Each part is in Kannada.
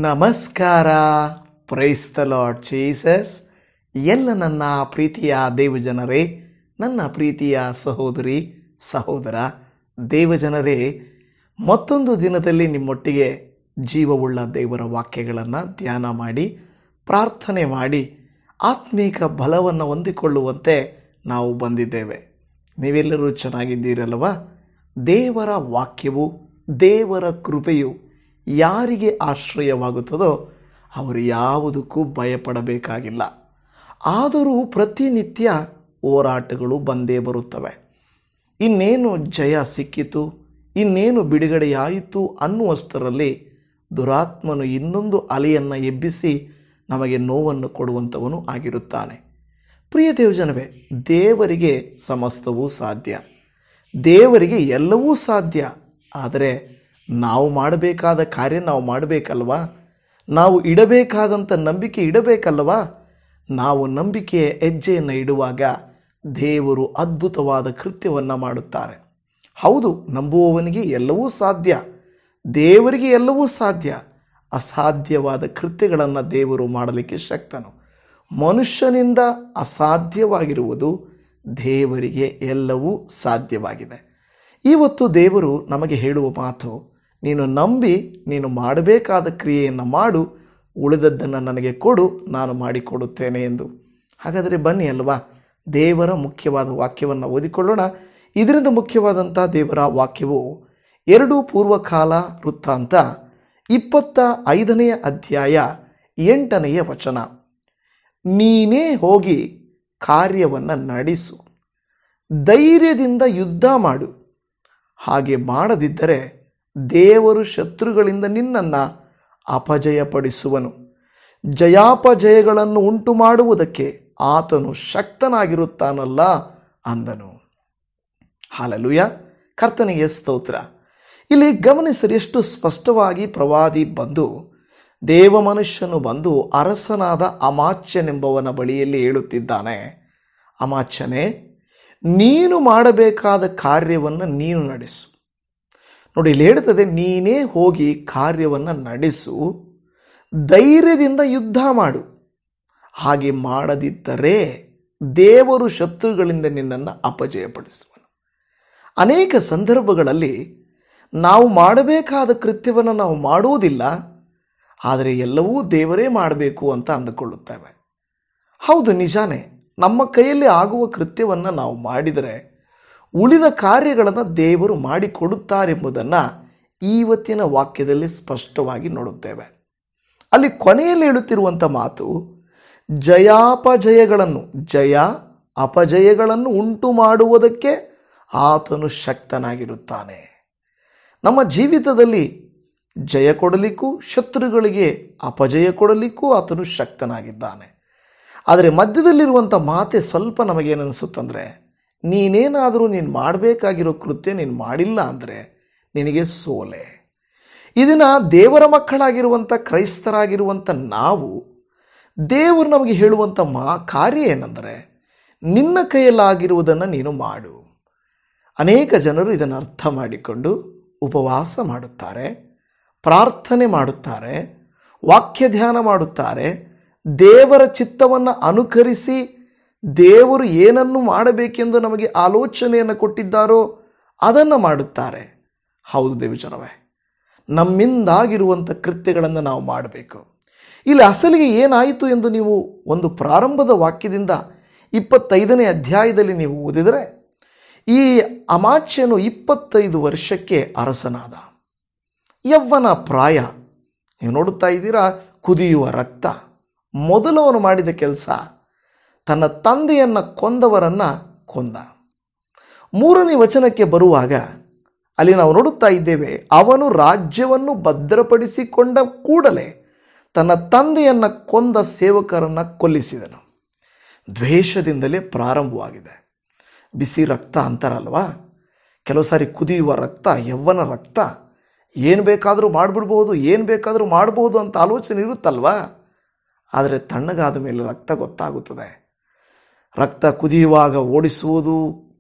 ನಮಸ್ಕಾರ. Praise the lord Jesus. ಎಲ್ಲ ನನ್ನ ಪ್ರೀತಿಯ ದೇವಜನರೇ, ನನ್ನ ಪ್ರೀತಿಯ ಸಹೋದರಿ ಸಹೋದರ ದೇವಜನರೇ, ಮತ್ತೊಂದು ದಿನದಲ್ಲಿ ನಿಮ್ಮೊಟ್ಟಿಗೆ ಜೀವವುಳ್ಳ ದೇವರ ವಾಕ್ಯಗಳನ್ನು ಧ್ಯಾನ ಮಾಡಿ ಪ್ರಾರ್ಥನೆ ಮಾಡಿ ಆತ್ಮೀಕ ಬಲವನ್ನು ಹೊಂದಿಕೊಳ್ಳುವಂತೆ ನಾವು ಬಂದಿದ್ದೇವೆ. ನೀವೆಲ್ಲರೂ ಚೆನ್ನಾಗಿದ್ದೀರಲ್ವ? ದೇವರ ವಾಕ್ಯವು, ದೇವರ ಕೃಪೆಯು ಯಾರಿಗೆ ಆಶ್ರಯವಾಗುತ್ತದೋ ಅವರು ಯಾವುದಕ್ಕೂ ಭಯಪಡಬೇಕಾಗಿಲ್ಲ. ಆದರೂ ಪ್ರತಿನಿತ್ಯ ಹೋರಾಟಗಳು ಬಂದೇ ಬರುತ್ತವೆ. ಇನ್ನೇನು ಜಯ ಸಿಕ್ಕಿತು, ಇನ್ನೇನು ಬಿಡುಗಡೆಯಾಯಿತು ಅನ್ನುವಷ್ಟರಲ್ಲಿ ದುರಾತ್ಮನು ಇನ್ನೊಂದು ಅಲೆಯನ್ನು ಎಬ್ಬಿಸಿ ನಮಗೆ ನೋವನ್ನು ಕೊಡುವಂಥವನು ಆಗಿರುತ್ತಾನೆ. ಪ್ರಿಯ ದೇವಜನವೇ, ದೇವರಿಗೆ ಸಮಸ್ತವೂ ಸಾಧ್ಯ, ದೇವರಿಗೆ ಎಲ್ಲವೂ ಸಾಧ್ಯ. ಆದರೆ ನಾವು ಮಾಡಬೇಕಾದ ಕಾರ್ಯ ನಾವು ಮಾಡಬೇಕಲ್ವಾ? ನಾವು ಇಡಬೇಕಾದಂಥ ನಂಬಿಕೆ ಇಡಬೇಕಲ್ವಾ? ನಾವು ನಂಬಿಕೆಯ ಹೆಜ್ಜೆಯನ್ನು ಇಡುವಾಗ ದೇವರು ಅದ್ಭುತವಾದ ಕೃತ್ಯವನ್ನು ಮಾಡುತ್ತಾರೆ. ಹೌದು, ನಂಬುವವನಿಗೆ ಎಲ್ಲವೂ ಸಾಧ್ಯ, ದೇವರಿಗೆ ಎಲ್ಲವೂ ಸಾಧ್ಯ. ಅಸಾಧ್ಯವಾದ ಕೃತ್ಯಗಳನ್ನು ದೇವರು ಮಾಡಲಿಕ್ಕೆ ಶಕ್ತನು. ಮನುಷ್ಯನಿಂದ ಅಸಾಧ್ಯವಾಗಿರುವುದು ದೇವರಿಗೆ ಎಲ್ಲವೂ ಸಾಧ್ಯವಾಗಿದೆ. ಇವತ್ತು ದೇವರು ನಮಗೆ ಹೇಳುವ ಮಾತು, ನೀನು ನಂಬಿ ನೀನು ಮಾಡಬೇಕಾದ ಕ್ರಿಯೆಯನ್ನು ಮಾಡು, ಉಳಿದದ್ದನ್ನು ನನಗೆ ಕೊಡು, ನಾನು ಮಾಡಿಕೊಡುತ್ತೇನೆ ಎಂದು. ಹಾಗಾದರೆ ಬನ್ನಿ ಅಲ್ವಾ, ದೇವರ ಮುಖ್ಯವಾದ ವಾಕ್ಯವನ್ನು ಓದಿಕೊಳ್ಳೋಣ. ಇದರಿಂದ ಮುಖ್ಯವಾದಂಥ ದೇವರ ವಾಕ್ಯವು 2 ಪೂರ್ವಕಾಲ ವೃತ್ತಾಂತ 25ನೇ ಅಧ್ಯಾಯ 8ನೇ ವಚನ. ನೀನೇ ಹೋಗಿ ಕಾರ್ಯವನ್ನು ನಡೆಸು, ಧೈರ್ಯದಿಂದ ಯುದ್ಧ ಮಾಡು. ಹಾಗೆ ಮಾಡದಿದ್ದರೆ ದೇವರು ಶತ್ರುಗಳಿಂದ ನಿನ್ನನ್ನು ಅಪಜಯಪಡಿಸುವನು. ಜಯಾಪಜಯಗಳನ್ನು ಉಂಟು ಮಾಡುವುದಕ್ಕೆ ಆತನು ಶಕ್ತನಾಗಿರುತ್ತಾನಲ್ಲ ಅಂದನು. ಹಲ್ಲೆಲೂಯಾ, ಕರ್ತನಿಗೆ ಸ್ತೋತ್ರ. ಇಲ್ಲಿ ಗಮನಿಸಿರಿ, ಎಷ್ಟು ಸ್ಪಷ್ಟವಾಗಿ ಪ್ರವಾದಿ ಬಂದು, ದೇವ ಮನುಷ್ಯನು ಬಂದು ಅರಸನಾದ ಅಮಾಚ್ಯನೆಂಬವನ ಬಳಿಯಲ್ಲಿ ಹೇಳುತ್ತಿದ್ದಾನೆ, ಅಮಾಚ್ಯನೇ, ನೀನು ಮಾಡಬೇಕಾದ ಕಾರ್ಯವನ್ನು ನೀನು ನಡೆಸು. ನೋಡಿ, ಇಲ್ಲಿ ಹೇಳ್ತದೆ, ನೀನೇ ಹೋಗಿ ಕಾರ್ಯವನ್ನು ನಡೆಸು, ಧೈರ್ಯದಿಂದ ಯುದ್ಧ ಮಾಡು. ಹಾಗೆ ಮಾಡದಿದ್ದರೆ ದೇವರು ಶತ್ರುಗಳಿಂದ ನಿನ್ನನ್ನು ಅಪಜಯಪಡಿಸುವನು. ಅನೇಕ ಸಂದರ್ಭಗಳಲ್ಲಿ ನಾವು ಮಾಡಬೇಕಾದ ಕೃತ್ಯವನ್ನು ನಾವು ಮಾಡುವುದಿಲ್ಲ, ಆದರೆ ಎಲ್ಲವೂ ದೇವರೇ ಮಾಡಬೇಕು ಅಂತ ಅಂದುಕೊಳ್ಳುತ್ತೇವೆ. ಹೌದು, ನಿಜಾನೇ. ನಮ್ಮ ಕೈಯಲ್ಲಿ ಆಗುವ ಕೃತ್ಯವನ್ನು ನಾವು ಮಾಡಿದರೆ ಉಳಿದ ಕಾರ್ಯಗಳನ್ನು ದೇವರು ಮಾಡಿಕೊಡುತ್ತಾರೆಂಬುದನ್ನು ಇವತ್ತಿನ ವಾಕ್ಯದಲ್ಲಿ ಸ್ಪಷ್ಟವಾಗಿ ನೋಡುತ್ತೇವೆ. ಅಲ್ಲಿ ಕೊನೆಯಲ್ಲಿ ಹೇಳುತ್ತಿರುವಂಥ ಮಾತು, ಜಯ ಅಪಜಯಗಳನ್ನು ಉಂಟು ಮಾಡುವುದಕ್ಕೆ ಆತನು ಶಕ್ತನಾಗಿರುತ್ತಾನೆ. ನಮ್ಮ ಜೀವಿತದಲ್ಲಿ ಜಯ ಕೊಡಲಿಕ್ಕೂ ಶತ್ರುಗಳಿಗೆ ಅಪಜಯ ಕೊಡಲಿಕ್ಕೂ ಆತನು ಶಕ್ತನಾಗಿದ್ದಾನೆ. ಆದರೆ ಮಧ್ಯದಲ್ಲಿರುವಂಥ ಮಾತೆ ಸ್ವಲ್ಪ ನಮಗೇನನ್ನಿಸುತ್ತಂದರೆ, ನೀನೇನಾದರೂ ನೀನು ಮಾಡಬೇಕಾಗಿರೋ ಕೃತ್ಯ ನೀನು ಮಾಡಿಲ್ಲ ಅಂದರೆ ನಿನಗೆ ಸೋಲೆ. ಇದನ್ನು ದೇವರ ಮಕ್ಕಳಾಗಿರುವಂಥ ಕ್ರೈಸ್ತರಾಗಿರುವಂಥ ನಾವು, ದೇವರು ನಮಗೆ ಹೇಳುವಂಥ ಕಾರ್ಯ ಏನೆಂದರೆ, ನಿನ್ನ ಕೈಯಲ್ಲಾಗಿರುವುದನ್ನು ನೀನು ಮಾಡು. ಅನೇಕ ಜನರು ಇದನ್ನು ಅರ್ಥ ಮಾಡಿಕೊಂಡು ಉಪವಾಸ ಮಾಡುತ್ತಾರೆ, ಪ್ರಾರ್ಥನೆ ಮಾಡುತ್ತಾರೆ, ವಾಕ್ಯ ಧ್ಯಾನ ಮಾಡುತ್ತಾರೆ, ದೇವರ ಚಿತ್ತವನ್ನು ಅನುಕರಿಸಿ ದೇವರು ಏನನ್ನು ಮಾಡಬೇಕೆಂದು ನಮಗೆ ಆಲೋಚನೆಯನ್ನು ಕೊಟ್ಟಿದ್ದಾರೋ ಅದನ್ನು ಮಾಡುತ್ತಾರೆ. ಹೌದು ದೇವಜನವೇ, ನಮ್ಮಿಂದಾಗಿರುವಂಥ ಕೃತ್ಯಗಳನ್ನು ನಾವು ಮಾಡಬೇಕು. ಇಲ್ಲಿ ಅಸಲಿಗೆ ಏನಾಯಿತು ಎಂದು ನೀವು ಒಂದು ಪ್ರಾರಂಭದ ವಾಕ್ಯದಿಂದ 25ನೇ ಅಧ್ಯಾಯದಲ್ಲಿ ನೀವು ಓದಿದರೆ, ಈ ಅಮಾಚ್ಯನು 25 ವರ್ಷಕ್ಕೆ ಅರಸನಾದ. ಯವ್ವನ ಪ್ರಾಯ, ನೀವು ನೋಡುತ್ತಾ ಇದ್ದೀರಾ, ಕುದಿಯುವ ರಕ್ತ. ಮೊದಲವನು ಮಾಡಿದ ಕೆಲಸ, ತನ್ನ ತಂದೆಯನ್ನು ಕೊಂದವರನ್ನು ಕೊಂದ. 3ನೇ ವಚನಕ್ಕೆ ಬರುವಾಗ ಅಲ್ಲಿ ನಾವು ನೋಡುತ್ತಾ ಇದ್ದೇವೆ, ಅವನು ರಾಜ್ಯವನ್ನು ಭದ್ರಪಡಿಸಿಕೊಂಡ ಕೂಡಲೇ ತನ್ನ ತಂದೆಯನ್ನು ಕೊಂದ ಸೇವಕರನ್ನು ಕೊಲ್ಲಿಸಿದನು. ದ್ವೇಷದಿಂದಲೇ ಪ್ರಾರಂಭವಾಗಿದೆ. ಬಿಸಿ ರಕ್ತ ಅಂತಾರಲ್ವಾ, ಕೆಲವು ಸಾರಿ ಕುದಿಯುವ ರಕ್ತ, ಯವ್ವನ ರಕ್ತ, ಏನು ಬೇಕಾದರೂ ಮಾಡಿಬಿಡ್ಬೋದು, ಏನು ಬೇಕಾದರೂ ಮಾಡ್ಬೋದು ಅಂತ ಆಲೋಚನೆ ಇರುತ್ತಲ್ವಾ. ಆದರೆ ತಣ್ಣಗಾದ ಮೇಲೆ ರಕ್ತ ಗೊತ್ತಾಗುತ್ತದೆ. ರಕ್ತ ಕುದಿಯುವಾಗ ಓಡಿಸುವುದು,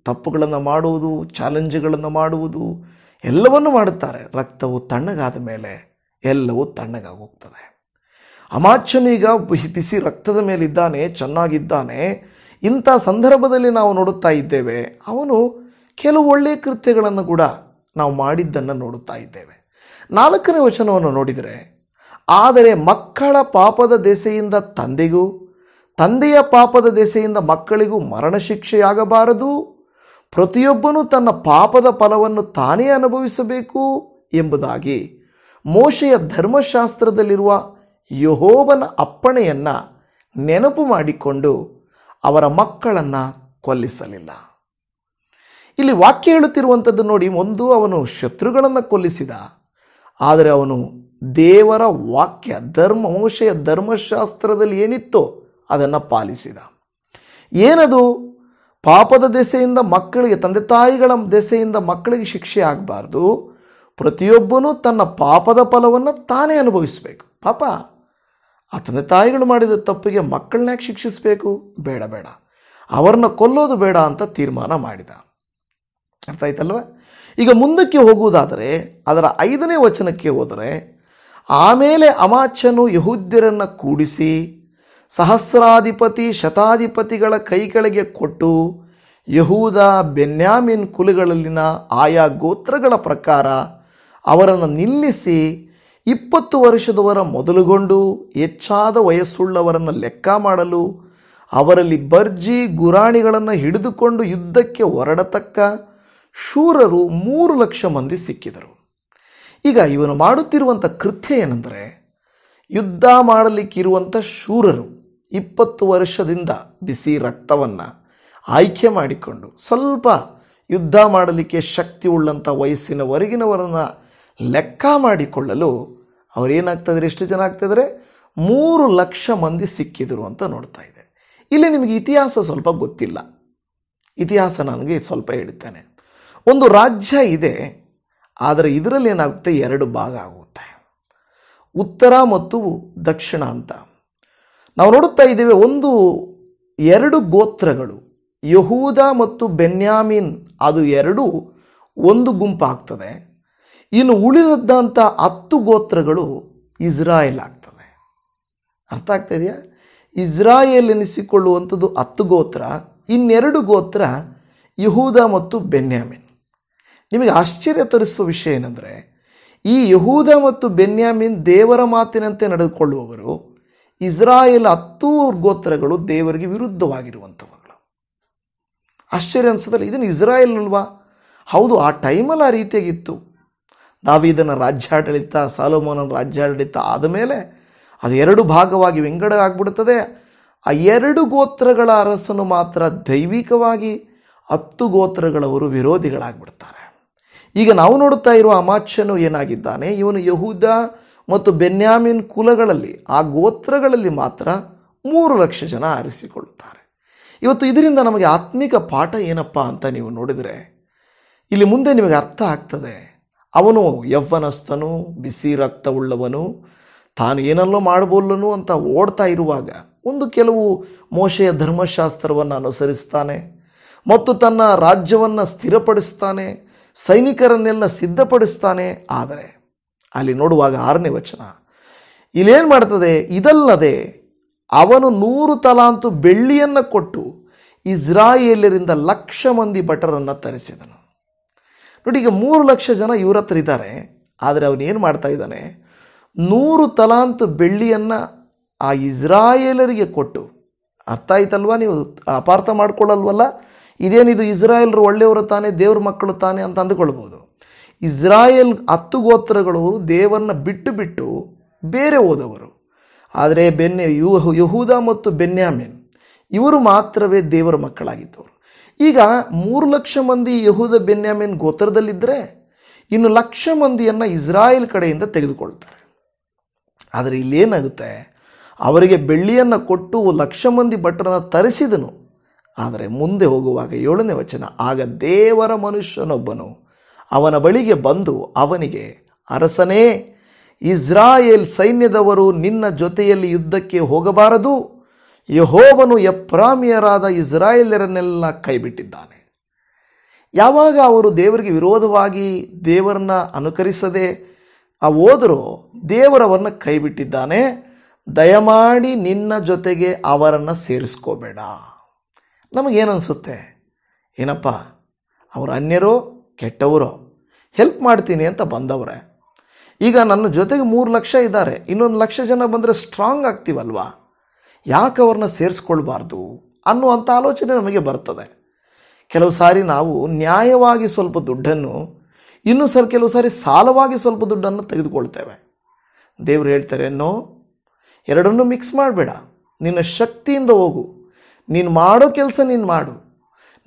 ತಪ್ಪುಗಳನ್ನು ಮಾಡುವುದು, ಚಾಲೆಂಜ್ಗಳನ್ನು ಮಾಡುವುದು ಎಲ್ಲವನ್ನು ಮಾಡುತ್ತಾರೆ. ರಕ್ತವು ತಣ್ಣಗಾದ ಮೇಲೆ ಎಲ್ಲವೂ ತಣ್ಣಗಾಗಿ ಹೋಗ್ತದೆ. ಅಮಾಚ್ಯನೀಗ ಬಿಸಿ ರಕ್ತದ ಮೇಲಿದ್ದಾನೆ, ಚೆನ್ನಾಗಿದ್ದಾನೆ. ಇಂಥ ಸಂದರ್ಭದಲ್ಲಿ ನಾವು ನೋಡುತ್ತಾ ಇದ್ದೇವೆ, ಅವನು ಕೆಲವು ಒಳ್ಳೆಯ ಕೃತ್ಯಗಳನ್ನು ಕೂಡ ನಾವು ಮಾಡಿದ್ದನ್ನು ನೋಡುತ್ತಾ ಇದ್ದೇವೆ. 4ನೇ ವಚನವನ್ನು ನೋಡಿದರೆ, ಆದರೆ ಮಕ್ಕಳ ಪಾಪದ ದೆಸೆಯಿಂದ ತಂದೆಗೂ, ತಂದೆಯ ಪಾಪದ ದೆಸೆಯಿಂದ ಮಕ್ಕಳಿಗೂ ಮರಣ ಶಿಕ್ಷೆಯಾಗಬಾರದು. ಪ್ರತಿಯೊಬ್ಬನೂ ತನ್ನ ಪಾಪದ ಫಲವನ್ನು ತಾನೇ ಅನುಭವಿಸಬೇಕು ಎಂಬುದಾಗಿ ಮೋಶೆಯ ಧರ್ಮಶಾಸ್ತ್ರದಲ್ಲಿರುವ ಯೆಹೋವನ ಅಪ್ಪಣೆಯನ್ನು ನೆನಪು ಮಾಡಿಕೊಂಡು ಅವರ ಮಕ್ಕಳನ್ನು ಕೊಲ್ಲಿಸಲಿಲ್ಲ. ಇಲ್ಲಿ ವಾಕ್ಯ ಹೇಳುತ್ತಿರುವಂಥದ್ದು ನೋಡಿ, ಒಂದು ಅವನು ಶತ್ರುಗಳನ್ನು ಕೊಲ್ಲಿಸಿದ, ಆದರೆ ಅವನು ದೇವರ ವಾಕ್ಯ ಮೋಶೆಯ ಧರ್ಮಶಾಸ್ತ್ರದಲ್ಲಿ ಏನಿತ್ತೋ ಅದನ್ನು ಪಾಲಿಸಿದ. ಏನದು? ಪಾಪದ ದೆಸೆಯಿಂದ ಮಕ್ಕಳಿಗೆ, ತಂದೆ ತಾಯಿಗಳ ದೆಸೆಯಿಂದ ಮಕ್ಕಳಿಗೆ ಶಿಕ್ಷೆ ಆಗಬಾರ್ದು. ಪ್ರತಿಯೊಬ್ಬನೂ ತನ್ನ ಪಾಪದ ಫಲವನ್ನು ತಾನೇ ಅನುಭವಿಸಬೇಕು. ಪಾಪ ಆ ತಂದೆ ತಾಯಿಗಳು ಮಾಡಿದ ತಪ್ಪಿಗೆ ಮಕ್ಕಳನ್ನ ಯಾಕೆ ಶಿಕ್ಷಿಸಬೇಕು? ಬೇಡ ಬೇಡ, ಅವರನ್ನ ಕೊಲ್ಲೋದು ಬೇಡ ಅಂತ ತೀರ್ಮಾನ ಮಾಡಿದ. ಅರ್ಥ ಆಯ್ತಲ್ವ? ಈಗ ಮುಂದಕ್ಕೆ ಹೋಗುವುದಾದರೆ ಅದರ 5ನೇ ವಚನಕ್ಕೆ ಹೋದರೆ, ಆಮೇಲೆ ಅಮಾಚ್ಯನು ಯೆಹೂದ್ಯರನ್ನು ಕೂಡಿಸಿ ಸಹಸ್ರಾಧಿಪತಿ ಶತಾಧಿಪತಿಗಳ ಕೈಗಳಿಗೆ ಕೊಟ್ಟು ಯೆಹೂದ ಬೆನ್ಯಾಮಿನ್ ಕುಲಗಳಲ್ಲಿನ ಆಯಾ ಗೋತ್ರಗಳ ಪ್ರಕಾರ ಅವರನ್ನು ನಿಲ್ಲಿಸಿ 20 ವರ್ಷದವರ ಮೊದಲುಗೊಂಡು ಹೆಚ್ಚಾದ ವಯಸ್ಸುಳ್ಳವರನ್ನು ಲೆಕ್ಕ ಮಾಡಲು ಅವರಲ್ಲಿ ಬರ್ಜಿ ಗುರಾಣಿಗಳನ್ನು ಹಿಡಿದುಕೊಂಡು ಯುದ್ಧಕ್ಕೆ ಹೊರಡತಕ್ಕ ಶೂರರು 3 ಲಕ್ಷ ಮಂದಿ ಸಿಕ್ಕಿದರು. ಈಗ ಇವನು ಮಾಡುತ್ತಿರುವಂಥ ಕೃತ್ಯ ಏನೆಂದರೆ, ಯುದ್ಧ ಮಾಡಲಿಕ್ಕಿರುವಂಥ ಶೂರರು 20 ವರ್ಷದಿಂದ ಬಿಸಿ ರಕ್ತವನ್ನು ಆಯ್ಕೆ ಮಾಡಿಕೊಂಡು ಸ್ವಲ್ಪ ಯುದ್ಧ ಮಾಡಲಿಕ್ಕೆ ಶಕ್ತಿ ಉಳ್ಳಂಥ ವಯಸ್ಸಿನ ಹೊರಗಿನವರನ್ನು ಲೆಕ್ಕ ಮಾಡಿಕೊಳ್ಳಲು ಅವರೇನಾಗ್ತದೆ, ಎಷ್ಟು ಜನ ಆಗ್ತಿದ್ರೆ 3 ಲಕ್ಷ ಮಂದಿ ಸಿಕ್ಕಿದರು ಅಂತ ನೋಡ್ತಾ ಇದೆ. ಇಲ್ಲಿ ನಿಮಗೆ ಇತಿಹಾಸ ಸ್ವಲ್ಪ ಗೊತ್ತಿಲ್ಲ, ಇತಿಹಾಸ ನನಗೆ ಸ್ವಲ್ಪ ಹೇಳ್ತೇನೆ. ಒಂದು ರಾಜ್ಯ ಇದೆ, ಆದರೆ ಇದರಲ್ಲಿ ಏನಾಗುತ್ತೆ, 2 ಭಾಗ ಆಗುತ್ತೆ, ಉತ್ತರ ಮತ್ತು ದಕ್ಷಿಣ ಅಂತ ನಾವು ನೋಡುತ್ತಾ ಇದ್ದೇವೆ. 2 ಗೋತ್ರಗಳು ಯೆಹೂದ ಮತ್ತು ಬೆನ್ಯಾಮಿನ್, ಅದು 2 ಒಂದು ಗುಂಪಾಗ್ತದೆ. ಇನ್ನು ಉಳಿದಂಥ 10 ಗೋತ್ರಗಳು ಇಸ್ರಾಯೇಲ್ ಆಗ್ತದೆ. ಅರ್ಥ ಆಗ್ತಾ ಇದೆಯಾ? ಇಸ್ರಾಯೇಲ್ ಎನಿಸಿಕೊಳ್ಳುವಂಥದ್ದು 10 ಗೋತ್ರ, ಇನ್ನೆರಡು ಗೋತ್ರ ಯೆಹೂದ ಮತ್ತು ಬೆನ್ಯಾಮಿನ್. ನಿಮಗೆ ಆಶ್ಚರ್ಯ ತರಿಸುವ ವಿಷಯ ಏನೆಂದರೆ, ಈ ಯೆಹೂದ ಮತ್ತು ಬೆನ್ಯಾಮಿನ್ ದೇವರ ಮಾತಿನಂತೆ ನಡೆದುಕೊಳ್ಳುವವರು, ಇಸ್ರಾಯೇಲ್ 10 ಗೋತ್ರಗಳು ದೇವರಿಗೆ ವಿರುದ್ಧವಾಗಿರುವಂಥವುಗಳು. ಆಶ್ಚರ್ಯ ಅನಿಸೋದಲ್ಲ? ಇದನ್ನು ಇಸ್ರಾಯೇಲ್ ಅಲ್ವಾ? ಹೌದು, ಆ ಟೈಮಲ್ಲಿ ಆ ರೀತಿಯಾಗಿತ್ತು. ದಾವೀದನ ರಾಜ್ಯಾಡಳಿತ, ಸಾಲೋಮೋನನ ರಾಜ್ಯಾಡಳಿತ ಆದಮೇಲೆ ಅದು 2 ಭಾಗವಾಗಿ ವಿಂಗಡ ಆಗಿಬಿಡುತ್ತದೆ. ಆ 2 ಗೋತ್ರಗಳ ಅರಸನು ಮಾತ್ರ ದೈವಿಕವಾಗಿ 10 ಗೋತ್ರಗಳವರು ವಿರೋಧಿಗಳಾಗ್ಬಿಡ್ತಾರೆ. ಈಗ ನಾವು ನೋಡುತ್ತಾ ಇರುವ ಅಮಾಚ್ಯನು ಏನಾಗಿದ್ದಾನೆ, ಇವನು ಯೆಹೂದ ಮತ್ತು ಬೆನ್ಯಾಮಿನ್ ಕುಲಗಳಲ್ಲಿ, ಆ ಗೋತ್ರಗಳಲ್ಲಿ ಮಾತ್ರ 3 ಲಕ್ಷ ಜನ ಆರಿಸಿಕೊಳ್ಳುತ್ತಾರೆ. ಇವತ್ತು ಇದರಿಂದ ನಮಗೆ ಆತ್ಮಿಕ ಪಾಠ ಏನಪ್ಪ ಅಂತ ನೀವು ನೋಡಿದರೆ, ಇಲ್ಲಿ ಮುಂದೆ ನಿಮಗೆ ಅರ್ಥ ಆಗ್ತದೆ. ಅವನು ಯೌವನಸ್ಥನು, ಬಿಸಿ ರಕ್ತವುಳ್ಳವನು, ತಾನು ಏನಲ್ಲೋ ಮಾಡಬಲ್ಲನು ಅಂತ ಓಡ್ತಾ ಇರುವಾಗ ಕೆಲವು ಮೋಶೆಯ ಧರ್ಮಶಾಸ್ತ್ರವನ್ನು ಅನುಸರಿಸ್ತಾನೆ ಮತ್ತು ತನ್ನ ರಾಜ್ಯವನ್ನು ಸ್ಥಿರಪಡಿಸ್ತಾನೆ, ಸೈನಿಕರನ್ನೆಲ್ಲ ಸಿದ್ಧಪಡಿಸ್ತಾನೆ. ಆದರೆ ಅಲ್ಲಿ ನೋಡುವಾಗ 6ನೇ ವಚನ ಇಲ್ಲೇನು ಮಾಡ್ತದೆ, ಇದಲ್ಲದೆ ಅವನು 100 ತಲಾಂತು ಬೆಳ್ಳಿಯನ್ನು ಕೊಟ್ಟು ಇಸ್ರಾಯೇಲ್ಯರಿಂದ 1,00,000 ಮಂದಿ ಭಟರನ್ನು ತರಿಸಿದನು. ನೋಡಿ, ಈಗ 3 ಲಕ್ಷ ಜನ ಇವ್ರ ಹತ್ರ ಇದ್ದಾರೆ, ಆದರೆ ಅವನೇನು ಮಾಡ್ತಾ ಇದ್ದಾನೆ, 100 ತಲಾಂತು ಬೆಳ್ಳಿಯನ್ನು ಆ ಇಸ್ರಾಯೇಲರಿಗೆ ಕೊಟ್ಟು. ಅರ್ಥ ಆಯ್ತಲ್ವಾ? ನೀವು ಅಪಾರ್ಥ ಮಾಡ್ಕೊಳ್ಳಲ್ವಲ್ಲ, ಇದೇನಿದು ಇಸ್ರಾಯೇಲ್ರು ಒಳ್ಳೆಯವರು ತಾನೇ, ದೇವ್ರ ಮಕ್ಕಳು ತಾನೇ ಅಂತ ಅಂದುಕೊಳ್ಬೋದು. ಇಸ್ರಾಯೇಲ್ 10 ಗೋತ್ರಗಳು ದೇವರನ್ನ ಬಿಟ್ಟು ಬಿಟ್ಟು ಬೇರೆ ಹೋದವರು. ಆದರೆ ಯೆಹೂದ ಮತ್ತು ಬೆನ್ಯಾಮಿನ್ ಇವರು ಮಾತ್ರವೇ ದೇವರ ಮಕ್ಕಳಾಗಿದ್ದವರು. ಈಗ 3 ಲಕ್ಷ ಮಂದಿ ಯೆಹೂದ ಬೆನ್ಯಾಮಿನ್ ಗೋತ್ರದಲ್ಲಿದ್ದರೆ, ಇನ್ನು 1,00,000 ಮಂದಿಯನ್ನು ಇಸ್ರಾಯೇಲ್ ಕಡೆಯಿಂದ ತೆಗೆದುಕೊಳ್ತಾರೆ. ಆದರೆ ಇಲ್ಲೇನಾಗುತ್ತೆ, ಅವರಿಗೆ ಬೆಳ್ಳಿಯನ್ನು ಕೊಟ್ಟು 1,00,000 ಮಂದಿ ಭಟರನ್ನು ತರಿಸಿದನು. ಆದರೆ ಮುಂದೆ ಹೋಗುವಾಗ 7ನೇ ವಚನ, ಆಗ ದೇವರ ಮನುಷ್ಯನೊಬ್ಬನು ಅವನ ಬಳಿಗೆ ಬಂದು ಅವನಿಗೆ, ಅರಸನೇ, ಇಸ್ರಾಯೇಲ್ ಸೈನ್ಯದವರು ನಿನ್ನ ಜೊತೆಯಲ್ಲಿ ಯುದ್ಧಕ್ಕೆ ಹೋಗಬಾರದು, ಯೆಹೋವನು ಎಫ್ರಾಮಿಯರಾದ ಇಸ್ರಾಯೇಲ್ಯರನ್ನೆಲ್ಲ ಕೈಬಿಟ್ಟಿದ್ದಾನೆ. ಯಾವಾಗ ಅವರು ದೇವರಿಗೆ ವಿರೋಧವಾಗಿ ದೇವರನ್ನ ಅನುಕರಿಸದೆ ಹೋದರೋ ದೇವರವರನ್ನ ಕೈಬಿಟ್ಟಿದ್ದಾನೆ. ದಯಮಾಡಿ ನಿನ್ನ ಜೊತೆಗೆ ಅವರನ್ನು ಸೇರಿಸ್ಕೋಬೇಡ. ನಮಗೇನನ್ಸುತ್ತೆ, ಏನಪ್ಪ ಅವರು ಅನ್ಯರೋ ಕೆಟ್ಟವರೋ, ಹೆಲ್ಪ್ ಮಾಡ್ತೀನಿ ಅಂತ ಬಂದವ್ರೆ, ಈಗ ನನ್ನ ಜೊತೆಗೆ 3 ಲಕ್ಷ ಇದ್ದಾರೆ, ಇನ್ನೊಂದು 1 ಲಕ್ಷ ಜನ ಬಂದರೆ ಸ್ಟ್ರಾಂಗ್ ಆಗ್ತೀವಲ್ವಾ, ಯಾಕೆ ಅವ್ರನ್ನ ಸೇರಿಸ್ಕೊಳ್ಬಾರ್ದು ಅನ್ನುವಂಥ ಆಲೋಚನೆ ನಮಗೆ ಬರ್ತದೆ. ಕೆಲವು ಸಾರಿ ನಾವು ನ್ಯಾಯವಾಗಿ ಸ್ವಲ್ಪ ದುಡ್ಡನ್ನು, ಇನ್ನೂ ಕೆಲವು ಸಾರಿ ಸಾಲವಾಗಿ ಸ್ವಲ್ಪ ದುಡ್ಡನ್ನು ತೆಗೆದುಕೊಳ್ತೇವೆ. ದೇವರು ಹೇಳ್ತಾರೆ, ನೋ, ಎರಡನ್ನೂ ಮಿಕ್ಸ್ ಮಾಡಬೇಡ, ನಿನ್ನ ಶಕ್ತಿಯಿಂದ ಹೋಗು, ನೀನು ಮಾಡೋ ಕೆಲಸ ನೀನು ಮಾಡು,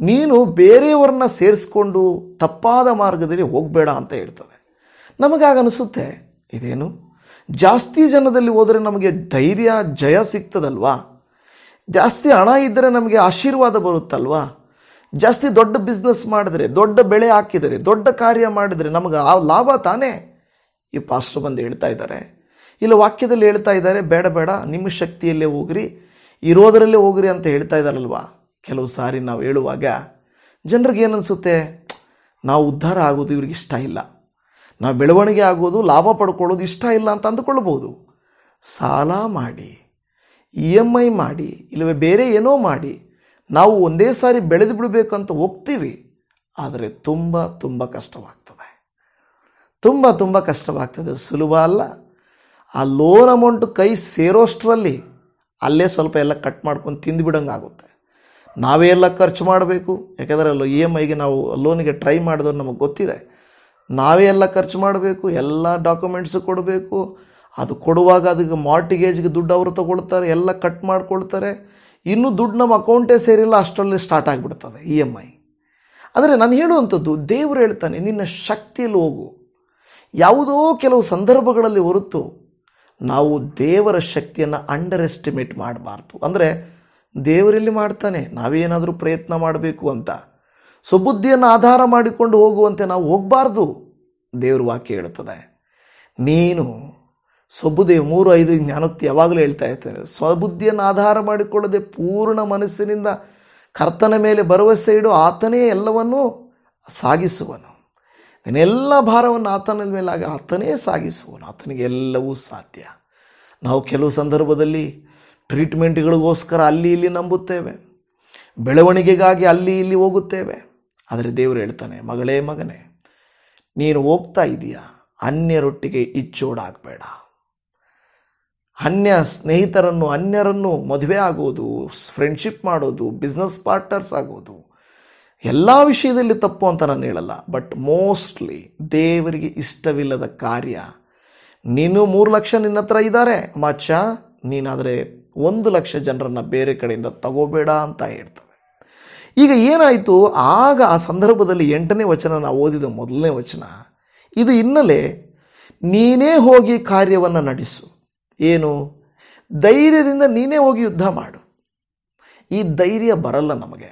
ನೀನು ಬೇರೆಯವ್ರನ್ನ ಸೇರಿಸ್ಕೊಂಡು ತಪ್ಪಾದ ಮಾರ್ಗದಲ್ಲಿ ಹೋಗಬೇಡ ಅಂತ ಹೇಳ್ತದೆ. ನಮಗಾಗ ಅನಿಸುತ್ತೆ, ಇದೇನು ಜಾಸ್ತಿ ಜನದಲ್ಲಿ ಹೋದರೆ ನಮಗೆ ಧೈರ್ಯ ಜಯ ಸಿಗ್ತದಲ್ವಾ, ಜಾಸ್ತಿ ಹಣ ಇದ್ದರೆ ನಮಗೆ ಆಶೀರ್ವಾದ ಬರುತ್ತಲ್ವಾ, ಜಾಸ್ತಿ ದೊಡ್ಡ ಬಿಸ್ನೆಸ್ ಮಾಡಿದರೆ, ದೊಡ್ಡ ಬೆಳೆ ಹಾಕಿದರೆ, ದೊಡ್ಡ ಕಾರ್ಯ ಮಾಡಿದರೆ ನಮಗೆ ಆ ಲಾಭ ತಾನೇ. ಈ ಪಾಸ್ಟರ್ ಬಂದು ಹೇಳ್ತಾ ಇದ್ದಾರೆ, ಇಲ್ಲ ವಾಕ್ಯದಲ್ಲಿ ಹೇಳ್ತಾ ಇದ್ದಾರೆ, ಬೇಡ ಬೇಡ ನಿಮ್ಮ ಶಕ್ತಿಯಲ್ಲೇ ಹೋಗ್ರಿ, ಇರೋದರಲ್ಲೇ ಹೋಗ್ರಿ ಅಂತ ಹೇಳ್ತಾ ಇದ್ದಾರಲ್ವಾ. ಕೆಲವು ಸಾರಿ ನಾವು ಹೇಳುವಾಗ ಜನರಿಗೆ ಏನನ್ಸುತ್ತೆ, ನಾವು ಉದ್ಧಾರ ಆಗೋದು ಇವ್ರಿಗೆ ಇಷ್ಟ ಇಲ್ಲ, ನಾವು ಬೆಳವಣಿಗೆ ಆಗೋದು, ಲಾಭ ಪಡ್ಕೊಳ್ಳೋದು ಇಷ್ಟ ಇಲ್ಲ ಅಂತ ಅಂದುಕೊಳ್ಬೋದು. ಸಾಲ ಮಾಡಿ, EMI ಮಾಡಿ, ಇಲ್ಲವೇ ಬೇರೆ ಏನೋ ಮಾಡಿ ನಾವು ಒಂದೇ ಸಾರಿ ಬೆಳೆದು ಬಿಡಬೇಕಂತ ಹೋಗ್ತೀವಿ. ಆದರೆ ತುಂಬ ತುಂಬ ಕಷ್ಟವಾಗ್ತದೆ, ತುಂಬ ಕಷ್ಟವಾಗ್ತದೆ, ಸುಲಭ ಅಲ್ಲ. ಆ ಲೋನ್ ಅಮೌಂಟು ಕೈ ಸೇರೋಷ್ಟರಲ್ಲಿ ಅಲ್ಲೇ ಸ್ವಲ್ಪ ಎಲ್ಲ ಕಟ್ ಮಾಡ್ಕೊಂಡು ತಿಂದುಬಿಡಂಗೆ ಆಗುತ್ತೆ. ನಾವೇ ಎಲ್ಲ ಖರ್ಚು ಮಾಡಬೇಕು, ಯಾಕೆಂದರೆ EMIಗೆ ನಾವು ಲೋನಿಗೆ ಟ್ರೈ ಮಾಡಿದವ್ರು ನಮಗೆ ಗೊತ್ತಿದೆ. ನಾವೇ ಎಲ್ಲ ಖರ್ಚು ಮಾಡಬೇಕು, ಎಲ್ಲ ಡಾಕ್ಯುಮೆಂಟ್ಸು ಕೊಡಬೇಕು, ಅದು ಕೊಡುವಾಗ ಅದಕ್ಕೆ ಮಾರ್ಟಿಗೇಜ್ಗೆ ದುಡ್ಡು ಅವರು ತಗೊಳ್ತಾರೆ, ಎಲ್ಲ ಕಟ್ ಮಾಡಿಕೊಳ್ತಾರೆ, ಇನ್ನೂ ದುಡ್ಡು ನಮ್ಮ ಅಕೌಂಟೇ ಸೇರಿಲ್ಲ, ಅಷ್ಟರಲ್ಲಿ ಸ್ಟಾರ್ಟ್ ಆಗಿಬಿಡ್ತದೆ EMI. ಆದರೆ ನಾನು ಹೇಳುವಂಥದ್ದು, ದೇವರು ಹೇಳ್ತಾನೆ, ನಿನ್ನ ಶಕ್ತಿಯಲ್ಲಿ ಹೋಗು. ಯಾವುದೋ ಕೆಲವು ಸಂದರ್ಭಗಳಲ್ಲಿ ಹೊರತು ನಾವು ದೇವರ ಶಕ್ತಿಯನ್ನು ಅಂಡರ್ ಎಸ್ಟಿಮೇಟ್ ಮಾಡಬಾರ್ದು. ಅಂದರೆ ದೇವರಲ್ಲಿ ಮಾಡ್ತಾನೆ, ನಾವೇನಾದರೂ ಪ್ರಯತ್ನ ಮಾಡಬೇಕು ಅಂತ ಸ್ವಬುದ್ಧಿಯನ್ನು ಆಧಾರ ಮಾಡಿಕೊಂಡು ಹೋಗುವಂತೆ ನಾವು ಹೋಗಬಾರ್ದು. ದೇವ್ರ ವಾಕ್ಯ ಹೇಳ್ತದೆ, ನೀನು ಸ್ವಬುದ್ಧಿ 3:5 ಜ್ಞಾನೋಕ್ತಿ ಯಾವಾಗಲೂ ಹೇಳ್ತಾ ಇರ್ತೇನೆ, ಸ್ವಬುದ್ಧಿಯನ್ನು ಆಧಾರ ಮಾಡಿಕೊಳ್ಳದೆ ಪೂರ್ಣ ಮನಸ್ಸಿನಿಂದ ಕರ್ತನ ಮೇಲೆ ಭರವಸೆ ಇಡು, ಆತನೇ ಎಲ್ಲವನ್ನೂ ಸಾಗಿಸುವನು. ನಿನ್ನೆಲ್ಲ ಭಾರವನ್ನು ಆತನ ಮೇಲೆ ಆತನೇ ಸಾಗಿಸುವನು, ಆತನಿಗೆ ಎಲ್ಲವೂ ಸಾಧ್ಯ. ನಾವು ಕೆಲವು ಸಂದರ್ಭದಲ್ಲಿ ಟ್ರೀಟ್ಮೆಂಟ್ಗಳಿಗೋಸ್ಕರ ಅಲ್ಲಿ ಇಲ್ಲಿ ನಂಬುತ್ತೇವೆ, ಬೆಳವಣಿಗೆಗಾಗಿ ಅಲ್ಲಿ ಇಲ್ಲಿ ಹೋಗುತ್ತೇವೆ. ಆದರೆ ದೇವರು ಹೇಳ್ತಾನೆ, ಮಗಳೇ ಮಗನೇ, ನೀನು ಹೋಗ್ತಾ ಇದೀಯಾ, ಅನ್ಯರೊಟ್ಟಿಗೆ ಇಚ್ಚೋಡಾಗಬೇಡ. ಅನ್ಯರನ್ನು ಮದುವೆ ಆಗೋದು, ಫ್ರೆಂಡ್ಶಿಪ್ ಮಾಡೋದು, ಬಿಸ್ನೆಸ್ ಪಾರ್ಟ್ನರ್ಸ್ ಆಗೋದು ಎಲ್ಲ ವಿಷಯದಲ್ಲಿ ತಪ್ಪು ಅಂತ ನಾನು ಹೇಳಲ್ಲ. ಬಟ್ ಮೋಸ್ಟ್ಲಿ ದೇವರಿಗೆ ಇಷ್ಟವಿಲ್ಲದ ಕಾರ್ಯ. ನೀನು 3 ಲಕ್ಷ ನಿನ್ನ ಹತ್ರ ಇದ್ದಾರೆ ಮಚ್ಚ, ನೀನಾದರೆ 1 ಲಕ್ಷ ಜನರನ್ನು ಬೇರೆ ಕಡೆಯಿಂದ ತಗೋಬೇಡ ಅಂತ ಹೇಳ್ತದೆ. ಈಗ ಏನಾಯಿತು, ಆಗ ಆ ಸಂದರ್ಭದಲ್ಲಿ 8ನೇ ವಚನ ನಾವು ಓದಿದ ಮೊದಲನೇ ವಚನ, ಇದು ಹಿನ್ನೆಲೆ, ನೀನೇ ಹೋಗಿ ಕಾರ್ಯವನ್ನು ನಡೆಸು. ಏನು? ಧೈರ್ಯದಿಂದ ನೀನೇ ಹೋಗಿ ಯುದ್ಧ ಮಾಡು. ಈ ಧೈರ್ಯ ಬರಲ್ಲ ನಮಗೆ.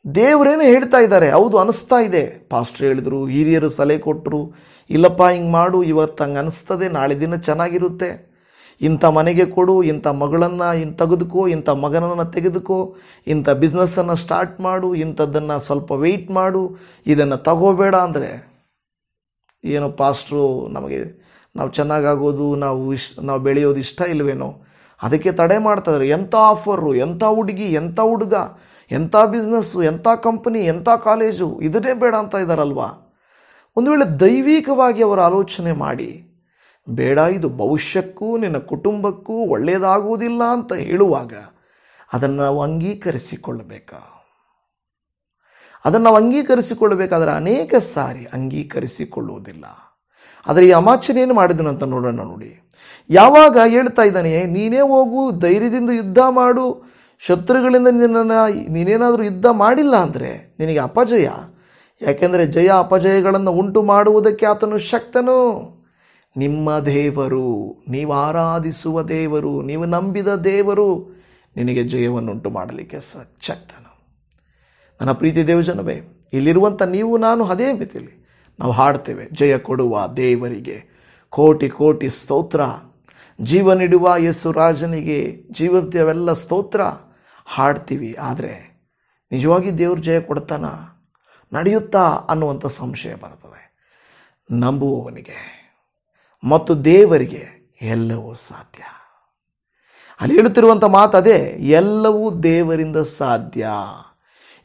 ದೇವರೇನೇ ಹೇಳ್ತಾ ಇದ್ದಾರೆ, ಹೌದು ಅನಿಸ್ತಾ ಇದೆ, ಪಾಸ್ಟರ್ ಹೇಳಿದ್ರು, ಹಿರಿಯರು ಸಲಹೆ ಕೊಟ್ಟರು, ಇಲ್ಲಪ್ಪ ಹಿಂಗೆ ಮಾಡು, ಇವತ್ತು ಹಂಗೆ ಅನಿಸ್ತದೆ, ನಾಳೆ ದಿನ ಚೆನ್ನಾಗಿರುತ್ತೆ, ಇಂಥ ಮನೆಗೆ ಕೊಡು, ಇಂಥ ಮಗಳನ್ನು ತೆಗೆದುಕೋ, ಇಂಥ ಮಗನನ್ನು ತೆಗೆದುಕೋ, ಇಂಥ ಬಿಸ್ನೆಸ್ಸನ್ನು ಸ್ಟಾರ್ಟ್ ಮಾಡು, ಇಂಥದ್ದನ್ನು ಸ್ವಲ್ಪ ವೆಯ್ಟ್ ಮಾಡು, ಇದನ್ನು ತಗೋಬೇಡ ಅಂದರೆ ಏನೋ ಪಾಸ್ಟ್ರು ನಮಗೆ ನಾವು ಚೆನ್ನಾಗಾಗೋದು, ನಾವು ಬೆಳೆಯೋದು ಇಷ್ಟ ಇಲ್ವೇನೋ, ಅದಕ್ಕೆ ತಡೆ ಮಾಡ್ತಾಯಿದ್ದಾರೆ. ಎಂಥ ಆಫರು, ಎಂಥ ಹುಡುಗಿ, ಎಂಥ ಹುಡುಗ, ಎಂಥ ಬಿಸ್ನೆಸ್ಸು, ಎಂಥ ಕಂಪನಿ, ಎಂಥ ಕಾಲೇಜು, ಇದನ್ನೇ ಬೇಡ ಅಂತ ಇದ್ದಾರಲ್ವಾ. ಒಂದು ವೇಳೆ ದೈವಿಕವಾಗಿ ಅವರ ಆಲೋಚನೆ ಮಾಡಿ, ಬೇಡ ಇದು ಭವಿಷ್ಯಕ್ಕೂ ನಿನ್ನ ಕುಟುಂಬಕ್ಕೂ ಒಳ್ಳೆಯದಾಗುವುದಿಲ್ಲ ಅಂತ ಹೇಳುವಾಗ ಅದನ್ನು ನಾವು ಅಂಗೀಕರಿಸಿಕೊಳ್ಳಬೇಕಾದರೆ ಅನೇಕ ಸಾರಿ ಅಂಗೀಕರಿಸಿಕೊಳ್ಳುವುದಿಲ್ಲ. ಆದರೆ ಈ ಅಮಾಚನೆ ಏನು ಮಾಡಿದನಂತ ನೋಡೋಣ. ನೋಡಿ, ಯಾವಾಗ ಹೇಳ್ತಾ ಇದ್ದಾನೆ, ನೀನೇ ಹೋಗು, ಧೈರ್ಯದಿಂದ ಯುದ್ಧ ಮಾಡು, ಶತ್ರುಗಳಿಂದ ನೀನೇನಾದರೂ ಯುದ್ಧ ಮಾಡಿಲ್ಲ ಅಂದರೆ ನಿನಗೆ ಅಪಜಯ. ಯಾಕೆಂದರೆ ಜಯ ಅಪಜಯಗಳನ್ನು ಉಂಟು ಮಾಡುವುದಕ್ಕೆ ಆತನು ಶಕ್ತನು. ನಿಮ್ಮ ದೇವರು, ನೀವು ಆರಾಧಿಸುವ ದೇವರು, ನೀವು ನಂಬಿದ ದೇವರು ನಿನಗೆ ಜಯವನ್ನುಂಟು ಮಾಡಲಿಕ್ಕೆ ಶಕ್ತನು. ನನ್ನ ಪ್ರೀತಿ ದೇವಜನವೇ, ಇಲ್ಲಿರುವಂಥ ನೀವು ನಾನು ಅದೇ ಮಿತಿಲಿ ನಾವು ಹಾಡ್ತೇವೆ, ಜಯ ಕೊಡುವ ದೇವರಿಗೆ ಕೋಟಿ ಕೋಟಿ ಸ್ತೋತ್ರ, ಜೀವ ನೀಡುವ ಯೇಸು ರಾಜನಿಗೆ ಜೀವಂತವೆಲ್ಲ ಸ್ತೋತ್ರ ಹಾಡ್ತೀವಿ. ಆದರೆ ನಿಜವಾಗಿ ದೇವರು ಜಯ ಕೊಡ್ತಾನ, ನಡೆಯುತ್ತಾ ಅನ್ನುವಂಥ ಸಂಶಯ ಬರ್ತದೆ. ನಂಬುವವನಿಗೆ ಮತ್ತು ದೇವರಿಗೆ ಎಲ್ಲವೂ ಸಾಧ್ಯ. ಅಲ್ಲಿ ಹೇಳುತ್ತಿರುವಂಥ ಮಾತು ಅದೇ, ಎಲ್ಲವೂ ದೇವರಿಂದ ಸಾಧ್ಯ.